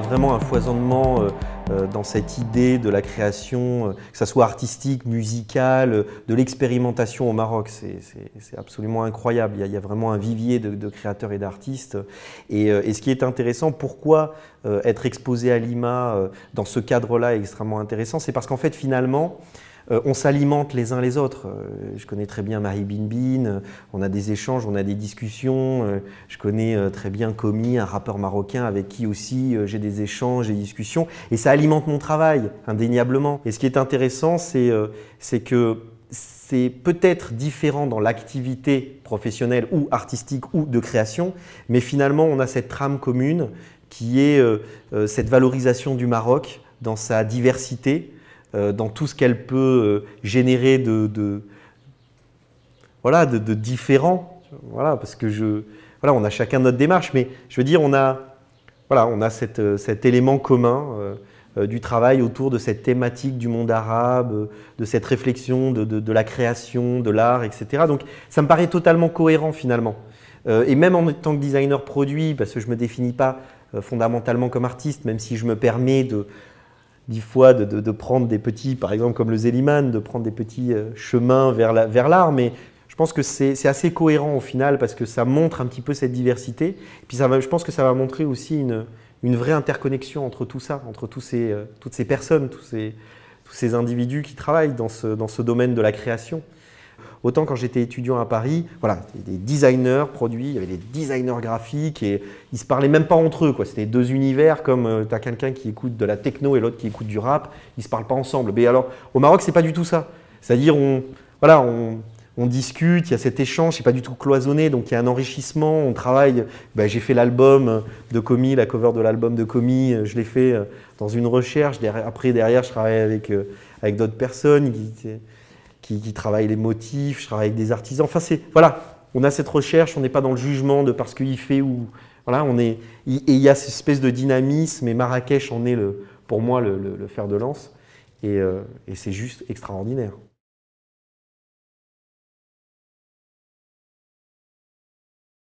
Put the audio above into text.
vraiment un foisonnement dans cette idée de la création, que ça soit artistique, musicale, de l'expérimentation au Maroc. C'est absolument incroyable. Il y a vraiment un vivier de créateurs et d'artistes. Et ce qui est intéressant, pourquoi être exposé à Lima dans ce cadre-là est extrêmement intéressant, c'est parce qu'en fait, finalement, on s'alimente les uns les autres. Je connais très bien Mahi Bin, on a des échanges, on a des discussions. Je connais très bien Komi, un rappeur marocain avec qui aussi j'ai des échanges, des discussions. Et ça alimente mon travail, indéniablement. Et ce qui est intéressant, c'est que c'est peut-être différent dans l'activité professionnelle ou artistique ou de création, mais finalement, on a cette trame commune qui est cette valorisation du Maroc dans sa diversité, dans tout ce qu'elle peut générer de différents. Voilà, parce que on a chacun notre démarche, mais je veux dire, on a cet élément commun du travail autour de cette thématique du monde arabe, de cette réflexion de la création, de l'art, etc. Donc ça me paraît totalement cohérent finalement. Et même en tant que designer produit, parce que je ne me définis pas fondamentalement comme artiste, même si je me permets des fois de prendre des petits, par exemple comme le Zéliman, de prendre des petits chemins vers l'art, mais je pense que c'est assez cohérent au final parce que ça montre un petit peu cette diversité. Et puis je pense que ça va montrer aussi une vraie interconnexion entre tout ça, entre toutes ces personnes, tous ces individus qui travaillent dans ce domaine de la création. Autant quand j'étais étudiant à Paris, voilà, il y avait des designers produits, il y avait des designers graphiques et ils ne se parlaient même pas entre eux, quoi. C'était deux univers comme tu as quelqu'un qui écoute de la techno et l'autre qui écoute du rap, ils ne se parlent pas ensemble. Mais alors au Maroc, ce n'est pas du tout ça. C'est-à-dire on discute, il y a cet échange, c'est pas du tout cloisonné, donc il y a un enrichissement, on travaille. Ben, j'ai fait l'album de Komi, la cover de l'album de Komi, je l'ai fait dans une recherche. Après, derrière, je travaille avec d'autres personnes qui travaillent les motifs, je travaille avec des artisans. Enfin, voilà, on a cette recherche, on n'est pas dans le jugement de parce qu'il fait ou… Voilà, et il y a cette espèce de dynamisme, et Marrakech en est, pour moi, le fer de lance. Et c'est juste extraordinaire.